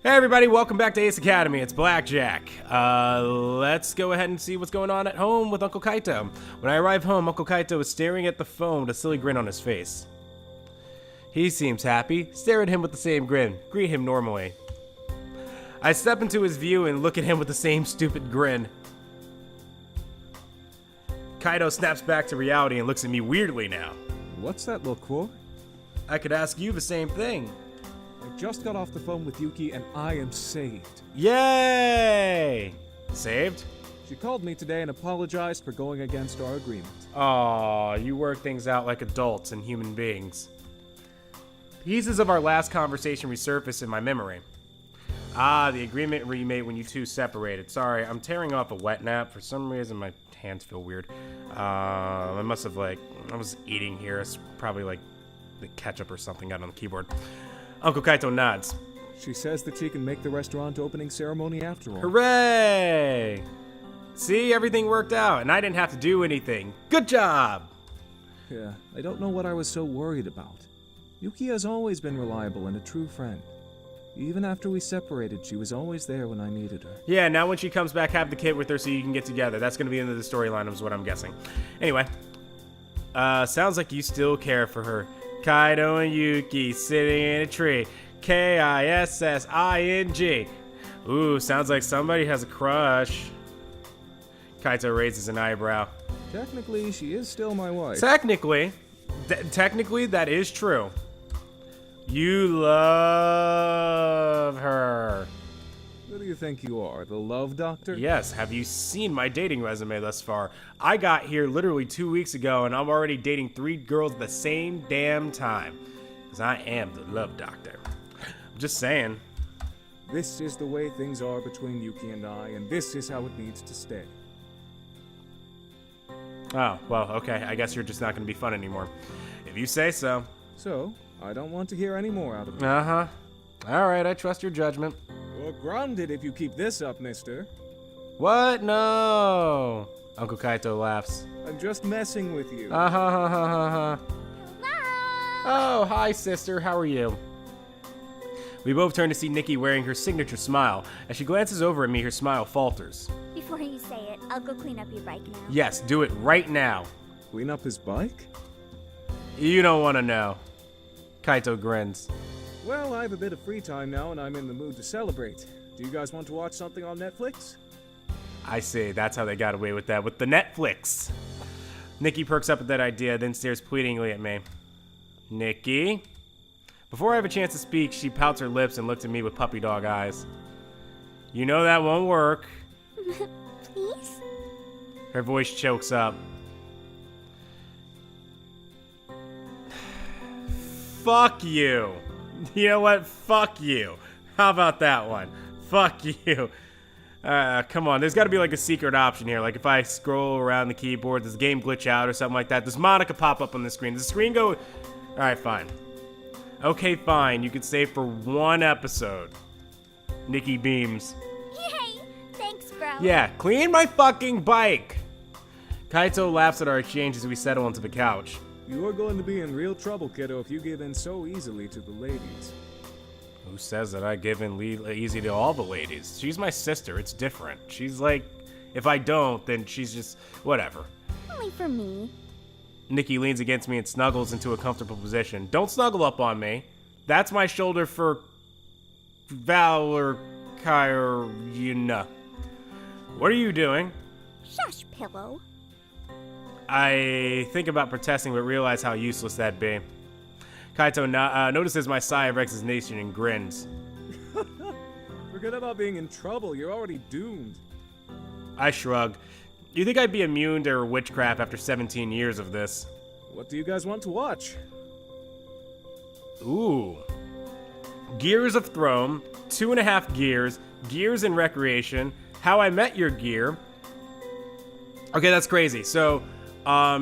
Hey everybody, welcome back to Ace Academy. It's Blackjack. Let's go ahead and see what's going on at home with Uncle Kaito. When I arrive home, Uncle Kaito is staring at the phone with a silly grin on his face. He seems happy. Stare at him with the same grin. Greet him normally. I step into his view and look at him with the same stupid grin. Kaito snaps back to reality and looks at me weirdly now. What's that look for? I could ask you the same thing. I just got off the phone with Yuki and I am saved. Yay! Saved? She called me today and apologized for going against our agreement. Aw, you work things out like adults and human beings. Pieces of our last conversation resurface in my memory. Ah, the agreement we made when you two separated. Sorry, I'm tearing off a wet nap. For some reason, my hands feel weird. I must have, I was eating here. It's probably, the ketchup or something got on the keyboard. Uncle Kaito nods. She says that she can make the restaurant opening ceremony after all. Hooray! See, everything worked out, and I didn't have to do anything. Good job! Yeah, I don't know what I was so worried about. Yuki has always been reliable and a true friend. Even after we separated, she was always there when I needed her. Yeah, now when she comes back, have the kid with her so you can get together. That's going to be into the storyline, is what I'm guessing. Anyway, sounds like you still care for her. Kaito and Yuki sitting in a tree. K-I-S-S-I-N-G. Ooh, sounds like somebody has a crush. Kaito raises an eyebrow. Technically, she is still my wife. Technically, that is true. You love her. Who do you think you are, the love doctor? Yes, have you seen my dating resume thus far? I got here literally 2 weeks ago and I'm already dating 3 girls at the same damn time. Because I am the love doctor. I'm just saying. This is the way things are between Yuki and I, and this is how it needs to stay. Oh, well, okay. I guess you're just not going to be fun anymore. If you say so. So, I don't want to hear any more out of you. Uh-huh. Alright, I trust your judgment. You're grounded if you keep this up, mister. What? No! Uncle Kaito laughs. I'm just messing with you. Hello! Oh, hi, sister. How are you? We both turn to see Nikki wearing her signature smile. As she glances over at me, her smile falters. Before you say it, I'll go clean up your bike now. Yes, do it right now. Clean up his bike? You don't want to know. Kaito grins. Well, I have a bit of free time now and I'm in the mood to celebrate. Do you guys want to watch something on Netflix? I see, that's how they got away with that, with the Netflix. Nikki perks up at that idea, then stares pleadingly at me. Nikki? Before I have a chance to speak, she pouts her lips and looks at me with puppy dog eyes. You know that won't work. Please? Her voice chokes up. Fuck you. You know what? Fuck you. How about that one? Fuck you. Come on. There's got to be a secret option here. If I scroll around the keyboard, does the game glitch out or something like that? Does Monica pop up on the screen? Does the screen go... Alright, fine. Okay, fine. You can stay for 1 episode. Nikki beams. Yay! Thanks, bro. Yeah, clean my fucking bike! Kaito laughs at our exchange as we settle onto the couch. You are going to be in real trouble, kiddo, if you give in so easily to the ladies. Who says that I give in easy to all the ladies? She's my sister. It's different. She's if I don't, then she's just whatever. Only for me. Nikki leans against me and snuggles into a comfortable position. Don't snuggle up on me. That's my shoulder for Valerie and Kaori. What are you doing? Shush, pillow. I think about protesting, but realize how useless that'd be. Kaito notices my sigh of resignation and grins. Forget about being in trouble. You're already doomed. I shrug. You think I'd be immune to witchcraft after 17 years of this? What do you guys want to watch? Ooh. Gears of Throne, 2.5 Gears, Gears in Recreation, How I Met Your Gear. Okay, that's crazy. So,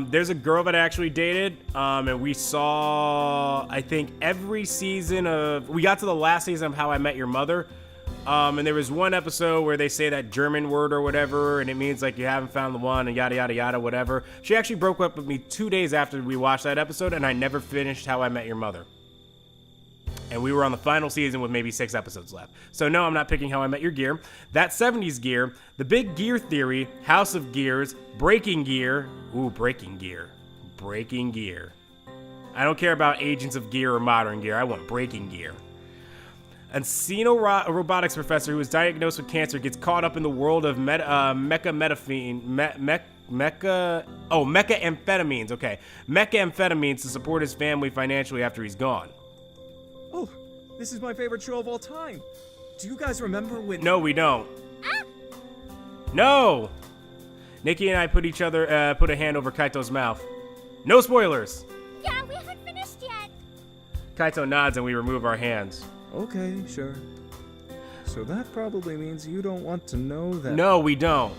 there's a girl that I actually dated, and we saw, I think, every season of... We got to the last season of How I Met Your Mother, and there was one episode where they say that German word or whatever, and it means, you haven't found the one, and yada, yada, yada, whatever. She actually broke up with me 2 days after we watched that episode, and I never finished How I Met Your Mother. And we were on the final season with maybe 6 episodes left. So no, I'm not picking How I Met Your Gear. That 70s gear, The Big Gear Theory, House of Gears, Breaking Gear. Ooh, Breaking Gear. Breaking Gear. I don't care about Agents of Gear or Modern Gear. I want Breaking Gear. Encino robotics professor who was diagnosed with cancer gets caught up in the world of methamphetamines. Okay. Methamphetamines to support his family financially after he's gone. Oh, this is my favorite show of all time. Do you guys remember when... No, we don't. No! Nikki and I put a hand over Kaito's mouth. No spoilers! Yeah, we haven't finished yet. Kaito nods and we remove our hands. Okay, sure. So that probably means you don't want to know that... No, we don't.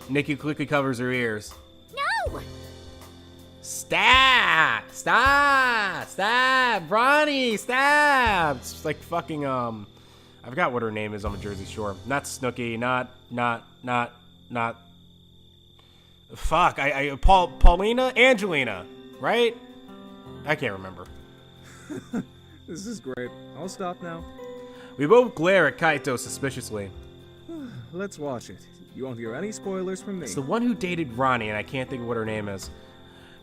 Nikki quickly covers her ears. No! Stab! Stop! Stab! Ronnie! Stab! It's like fucking, I forgot what her name is on the Jersey Shore. Not Snooki, not... Fuck, Paulina? Angelina, right? I can't remember. This is great. I'll stop now. We both glare at Kaito suspiciously. Let's watch it. You won't hear any spoilers from me. It's the one who dated Ronnie, and I can't think of what her name is.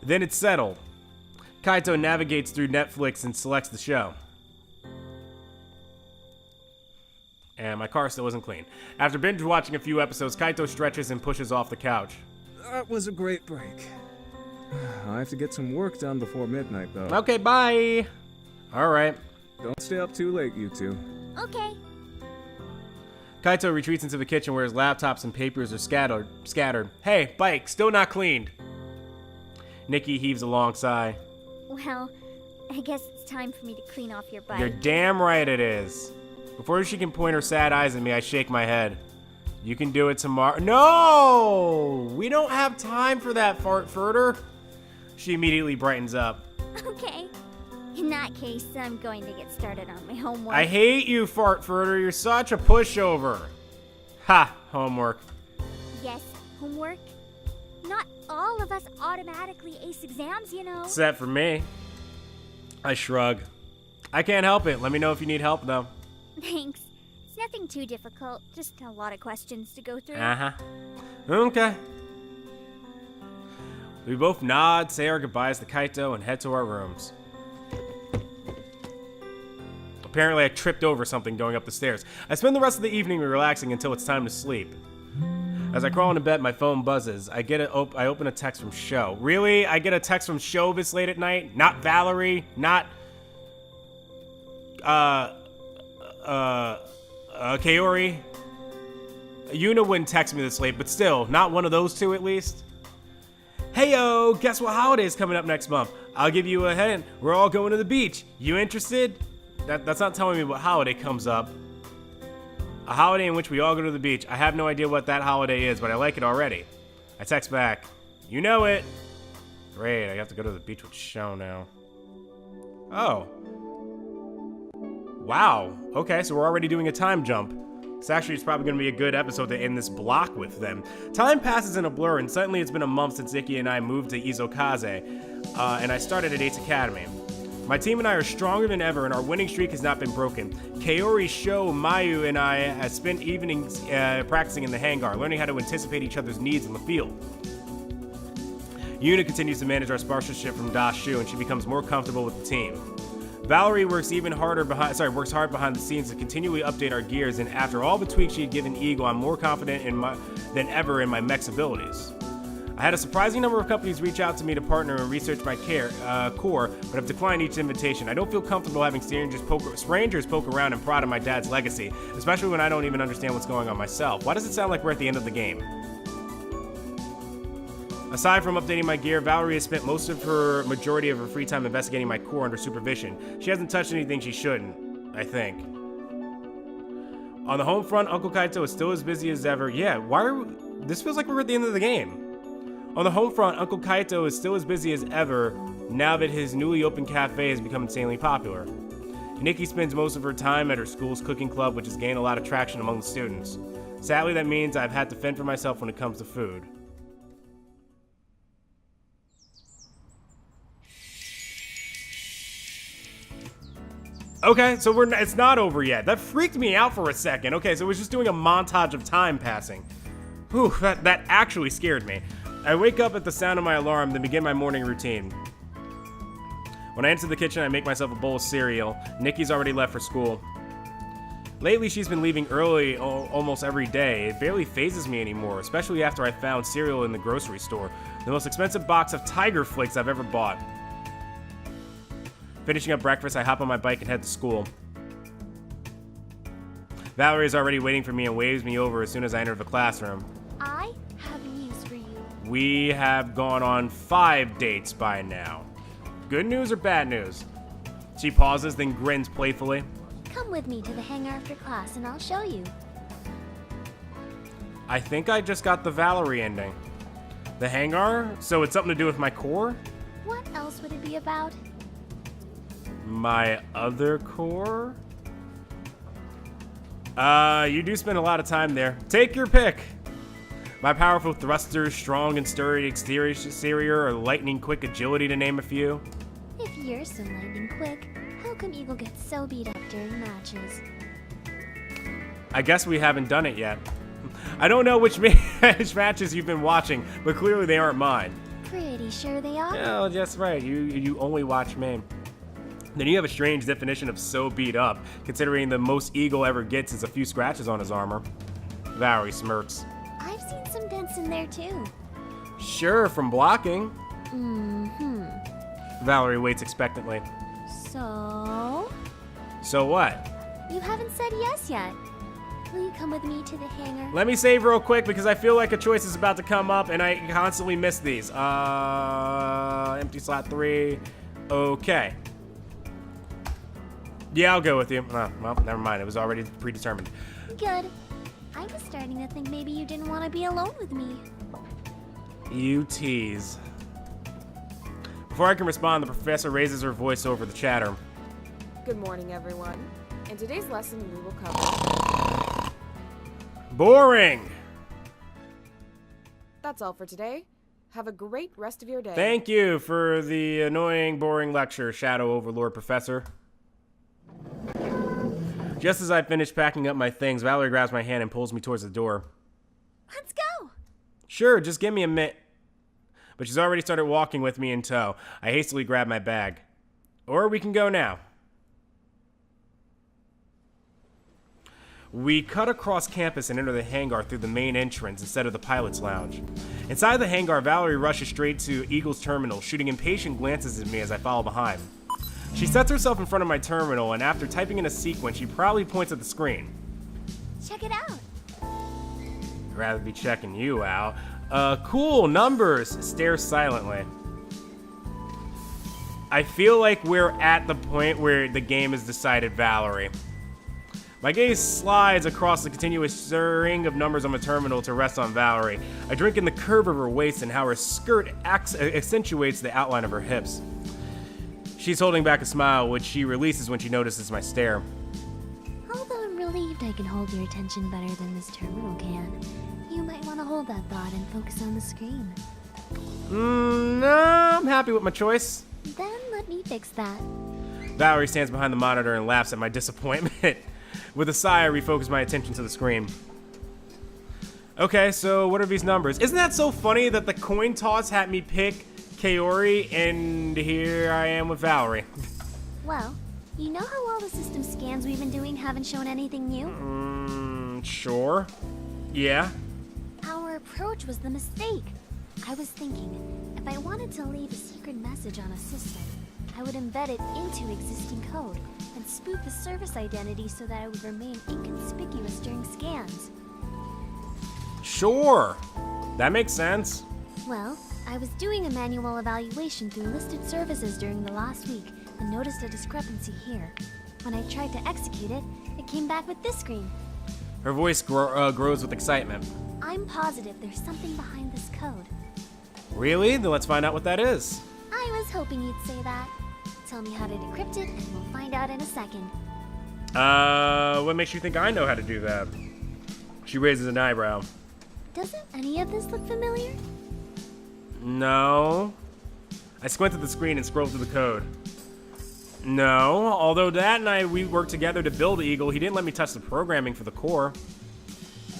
Then it's settled. Kaito navigates through Netflix and selects the show. And my car still isn't clean. After binge watching a few episodes, Kaito stretches and pushes off the couch. That was a great break. I have to get some work done before midnight, though. Okay, bye! Alright. Don't stay up too late, you two. Okay. Kaito retreats into the kitchen where his laptops and papers are scattered. Hey, bike, still not cleaned. Nikki heaves a long sigh. Well, I guess it's time for me to clean off your bike. You're damn right it is. Before she can point her sad eyes at me, I shake my head. You can do it tomorrow. No! We don't have time for that, Fartfurter. She immediately brightens up. Okay. In that case, I'm going to get started on my homework. I hate you, Fartfurter. You're such a pushover. Ha! Homework. Yes, homework. Not all of us automatically ace exams, you know. Except for me. I shrug. I can't help it. Let me know if you need help, though. Thanks. It's nothing too difficult. Just a lot of questions to go through. Uh-huh. Okay. We both nod, say our goodbyes to Kaito, and head to our rooms. Apparently I tripped over something going up the stairs. I spend the rest of the evening relaxing until it's time to sleep. As I crawl into bed, my phone buzzes. I open a text from Sho. Really? I get a text from Sho this late at night? Not Valerie? Not... Kaori? Yuna wouldn't text me this late, but still, not one of those two at least. Heyo, guess what holiday is coming up next month? I'll give you a hint. We're all going to the beach. You interested? That's not telling me what holiday comes up. A holiday in which we all go to the beach. I have no idea what that holiday is, but I like it already. I text back. You know it. Great, I have to go to the beach with Sho now. Oh. Wow. Okay, so we're already doing a time jump. So actually, it's probably going to be a good episode to end this block with them. Time passes in a blur, and suddenly it's been a month since Nikki and I moved to Izokaze, and I started at Ace Academy. My team and I are stronger than ever, and our winning streak has not been broken. Kaori, Sho, Mayu, and I have spent evenings practicing in the hangar, learning how to anticipate each other's needs in the field. Yuna continues to manage our sponsorship from Dashu, and she becomes more comfortable with the team. Valerie works hard behind the scenes to continually update our gears, and after all the tweaks she had given Eagle, I'm more confident than ever in my mech's abilities. I had a surprising number of companies reach out to me to partner and research my core, but have declined each invitation. I don't feel comfortable having strangers poke around and prod on my dad's legacy, especially when I don't even understand what's going on myself. Why does it sound like we're at the end of the game? Aside from updating my gear, Valerie has spent majority of her free time investigating my core under supervision. She hasn't touched anything she shouldn't, I think. On the home front, Uncle Kaito is still as busy as ever. Yeah, this feels like we're at the end of the game. On the home front, Uncle Kaito is still as busy as ever now that his newly opened cafe has become insanely popular. Nikki spends most of her time at her school's cooking club, which has gained a lot of traction among the students. Sadly, that means I've had to fend for myself when it comes to food. Okay, so it's not over yet. That freaked me out for a second. Okay, so it was just doing a montage of time passing. Whew, that actually scared me. I wake up at the sound of my alarm, then begin my morning routine. When I enter the kitchen, I make myself a bowl of cereal. Nikki's already left for school. Lately, she's been leaving early almost every day. It barely phases me anymore, especially after I found cereal in the grocery store. The most expensive box of Tiger Flakes I've ever bought. Finishing up breakfast, I hop on my bike and head to school. Valerie is already waiting for me and waves me over as soon as I enter the classroom. I have news for you. We have gone on 5 dates by now. Good news or bad news? She pauses, then grins playfully. Come with me to the hangar after class and I'll show you. I think I just got the Valerie ending. The hangar? So it's something to do with my core? What else would it be about? My other core? You do spend a lot of time there. Take your pick. My powerful thrusters, strong and sturdy exterior, or lightning quick agility to name a few. If you're so lightning quick, how come Eagle gets so beat up during matches? I guess we haven't done it yet. I don't know which matches you've been watching, but clearly they aren't mine. Pretty sure they are. Yeah, that's right. You only watch me. Then you have a strange definition of so beat up, considering the most Eagle ever gets is a few scratches on his armor. Valerie smirks. I've seen some dents in there too. Sure, from blocking. Mm-hmm. Valerie waits expectantly. So? So what? You haven't said yes yet. Will you come with me to the hangar? Let me save real quick because I feel like a choice is about to come up and I constantly miss these. Empty slot 3. Okay. Yeah, I'll go with you. Well, never mind. It was already predetermined. Good. I was starting to think maybe you didn't want to be alone with me. You tease. Before I can respond, the professor raises her voice over the chatter. Good morning, everyone. In today's lesson, we will cover... Boring! That's all for today. Have a great rest of your day. Thank you for the annoying, boring lecture, Shadow Overlord Professor. Just as I finish packing up my things, Valerie grabs my hand and pulls me towards the door. Let's go! Sure, just give me a minute. But she's already started walking with me in tow. I hastily grab my bag. Or we can go now. We cut across campus and enter the hangar through the main entrance instead of the pilot's lounge. Inside the hangar, Valerie rushes straight to Eagle's terminal, shooting impatient glances at me as I follow behind. She sets herself in front of my terminal, and after typing in a sequence, she proudly points at the screen. Check it out. I'd rather be checking you out. Cool, numbers. Stares silently. I feel like we're at the point where the game has decided Valerie. My gaze slides across the continuous string of numbers on the terminal to rest on Valerie. I drink in the curve of her waist and how her skirt accentuates the outline of her hips. She's holding back a smile, which she releases when she notices my stare. Although I'm relieved I can hold your attention better than this terminal can, you might want to hold that thought and focus on the screen. No, I'm happy with my choice. Then let me fix that. Valerie stands behind the monitor and laughs at my disappointment. With a sigh, I refocus my attention to the screen. Okay, so what are these numbers? Isn't that so funny that the coin toss had me pick Kaori, and here I am with Valerie. Well, you know how all the system scans we've been doing haven't shown anything new? Sure. Yeah. Our approach was the mistake. I was thinking, if I wanted to leave a secret message on a system, I would embed it into existing code and spoof the service identity so that it would remain inconspicuous during scans. Sure. That makes sense. Well, I was doing a manual evaluation through listed services during the last week and noticed a discrepancy here. When I tried to execute it, it came back with this screen. Her voice grows with excitement. I'm positive there's something behind this code. Really? Then let's find out what that is. I was hoping you'd say that. Tell me how to decrypt it and we'll find out in a second. What makes you think I know how to do that? She raises an eyebrow. Doesn't any of this look familiar? No. I squint at the screen and scroll through the code. No, although Dad and we worked together to build Eagle, he didn't let me touch the programming for the core.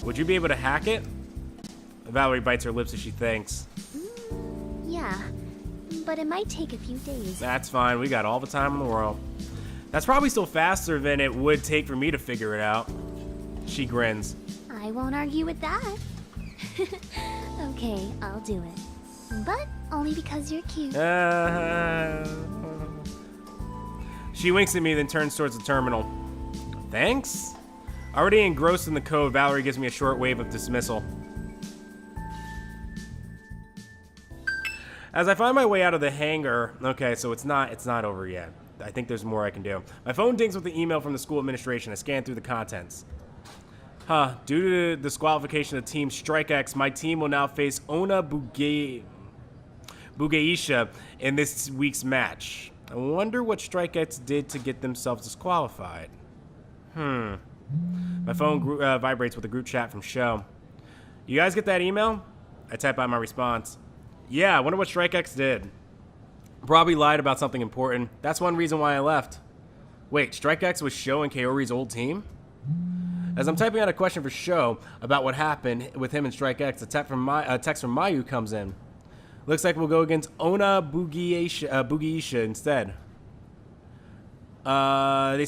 Would you be able to hack it? Valerie bites her lips as she thinks. Yeah, but it might take a few days. That's fine, we got all the time in the world. That's probably still faster than it would take for me to figure it out. She grins. I won't argue with that. Okay, I'll do it. But only because you're cute. She winks at me, then turns towards the terminal. Thanks? Already engrossed in the code, Valerie gives me a short wave of dismissal. As I find my way out of the hangar, okay, so it's not over yet. I think there's more I can do. My phone dings with the email from the school administration. I scan through the contents. Due to the disqualification of Team StrikeX, my team will now face Ona Bugeisha in this week's match. I wonder what StrikeX did to get themselves disqualified. My phone vibrates with a group chat from Show. You guys get that email? I type out my response. Yeah, I wonder what StrikeX did. Probably lied about something important. That's one reason why I left. Wait, StrikeX was Show and Kaori's old team? As I'm typing out a question for Show about what happened with him and StrikeX, a text from Mayu comes in. Looks like we'll go against Ona Bugeisha instead. They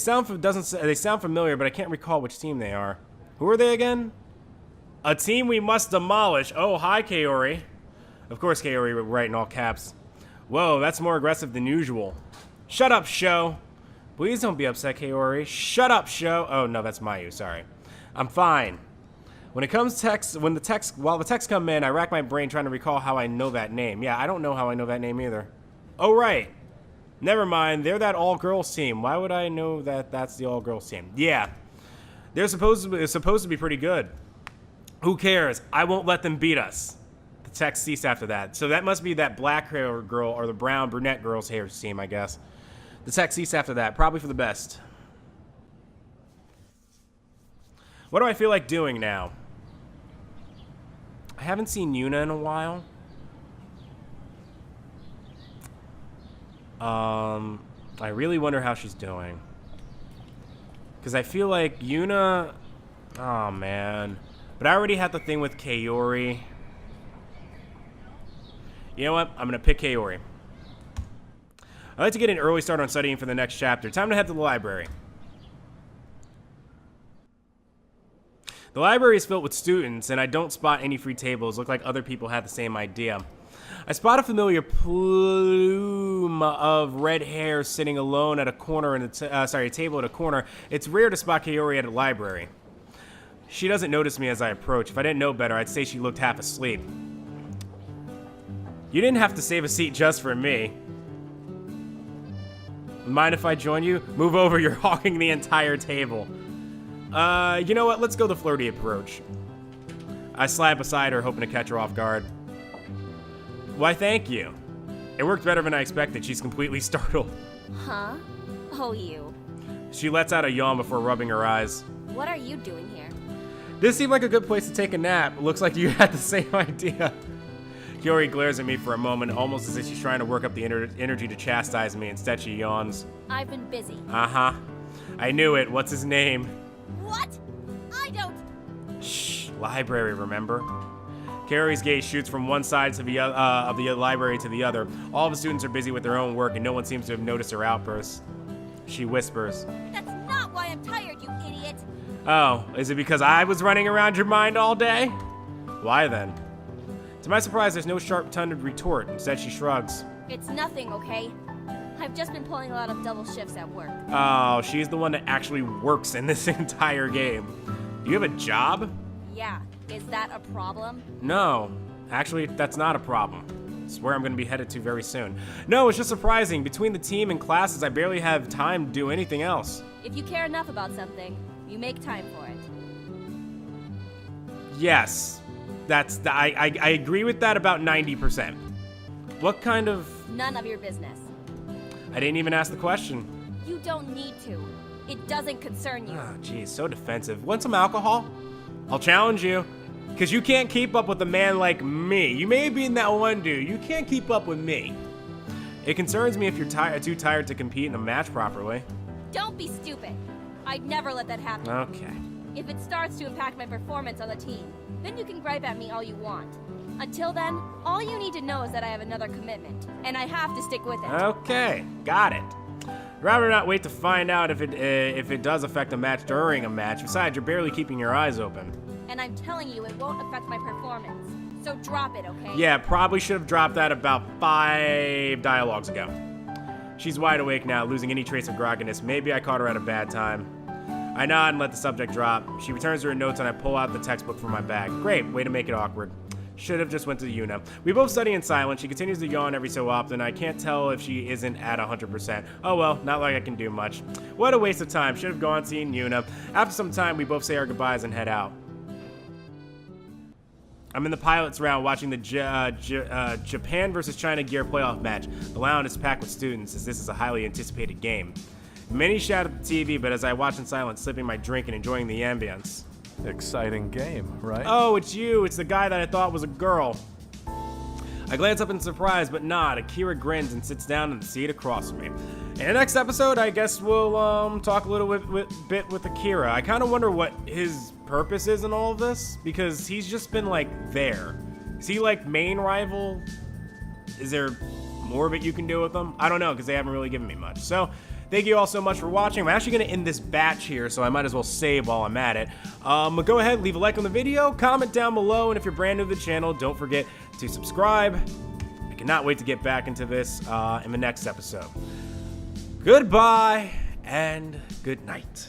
sound familiar, but I can't recall which team they are. Who are they again? A team we must demolish. Oh, hi, Kaori. Of course, Kaori would write in all caps. Whoa, that's more aggressive than usual. Shut up, Show. Please don't be upset, Kaori. Shut up, Show. Oh, no, that's Mayu. Sorry. I'm fine. While the texts come in, I rack my brain trying to recall how I know that name. Yeah, I don't know how I know that name either. Oh, right. Never mind. They're that all-girls team. Why would I know that that's the all-girls team? Yeah. It's supposed to be pretty good. Who cares? I won't let them beat us. The text ceased after that. So that must be that black hair girl or the brown brunette girl's hair team, I guess. The text ceased after that. Probably for the best. What do I feel like doing now? I haven't seen Yuna in a while. I really wonder how she's doing. Because I feel like Yuna... Oh, man. But I already had the thing with Kaori. You know what? I'm going to pick Kaori. I'd like to get an early start on studying for the next chapter. Time to head to the library. The library is filled with students, and I don't spot any free tables. Look like other people had the same idea. I spot a familiar plume of red hair sitting alone at a corner a table at a corner. It's rare to spot Kaori at a library. She doesn't notice me as I approach. If I didn't know better, I'd say she looked half asleep. You didn't have to save a seat just for me. Mind if I join you? Move over, you're hogging the entire table. You know what? Let's go the flirty approach. I slide beside her, hoping to catch her off guard. Why, thank you. It worked better than I expected. She's completely startled. Huh? Oh, you. She lets out a yawn before rubbing her eyes. What are you doing here? This seemed like a good place to take a nap. Looks like you had the same idea. Kaori glares at me for a moment, almost as if she's trying to work up the energy to chastise me. Instead, she yawns. I've been busy. Uh-huh. I knew it. What's his name? What? I don't... Shh. Library, remember? Kaori's gaze shoots from one side to the of the library to the other. All the students are busy with their own work, and no one seems to have noticed her outbursts. She whispers. That's not why I'm tired, you idiot! Oh, is it because I was running around your mind all day? Why then? To my surprise, there's no sharp-tongued retort. Instead, she shrugs. It's nothing, okay? I've just been pulling a lot of double shifts at work. Oh, she's the one that actually works in this entire game. Do you have a job? Yeah. Is that a problem? No. Actually, that's not a problem. I swear I'm going to be headed to very soon. No, it's just surprising. Between the team and classes, I barely have time to do anything else. If you care enough about something, you make time for it. Yes. I agree with that about 90%. What kind of... None of your business. I didn't even ask the question. You don't need to. It doesn't concern you. Oh, geez, so defensive. Want some alcohol? I'll challenge you. Because you can't keep up with a man like me. You may be in that one dude. You can't keep up with me. It concerns me if you're too tired to compete in a match properly. Don't be stupid. I'd never let that happen. Okay. If it starts to impact my performance on the team, then you can gripe at me all you want. Until then, all you need to know is that I have another commitment, and I have to stick with it. Okay, got it. Rather not wait to find out if it does affect a match during a match. Besides, you're barely keeping your eyes open. And I'm telling you, it won't affect my performance. So drop it, okay? Yeah, probably should have dropped that about 5 dialogues ago. She's wide awake now, losing any trace of grogginess. Maybe I caught her at a bad time. I nod and let the subject drop. She returns to her notes and I pull out the textbook from my bag. Great, way to make it awkward. Should have just went to Yuna. We both study in silence. She continues to yawn every so often. I can't tell if she isn't at 100%. Oh well, not like I can do much. What a waste of time. Should have gone seeing Yuna. After some time, we both say our goodbyes and head out. I'm in the pilot's round watching the Japan versus China gear playoff match. The lounge is packed with students as this is a highly anticipated game. Many shout at the TV, but as I watch in silence, sipping my drink and enjoying the ambience. Exciting game, right? Oh, it's you. It's the guy that I thought was a girl. I glance up in surprise, but nod. Akira grins and sits down in the seat across from me. In the next episode, I guess we'll talk a little bit with Akira. I kind of wonder what his purpose is in all of this, because he's just been, like, there. Is he, like, main rival? Is there more of it you can do with him? I don't know, because they haven't really given me much. So, thank you all so much for watching. I'm actually going to end this batch here, so I might as well save while I'm at it. Go ahead, leave a like on the video, comment down below, and if you're brand new to the channel, don't forget to subscribe. I cannot wait to get back into this in the next episode. Goodbye, and good night.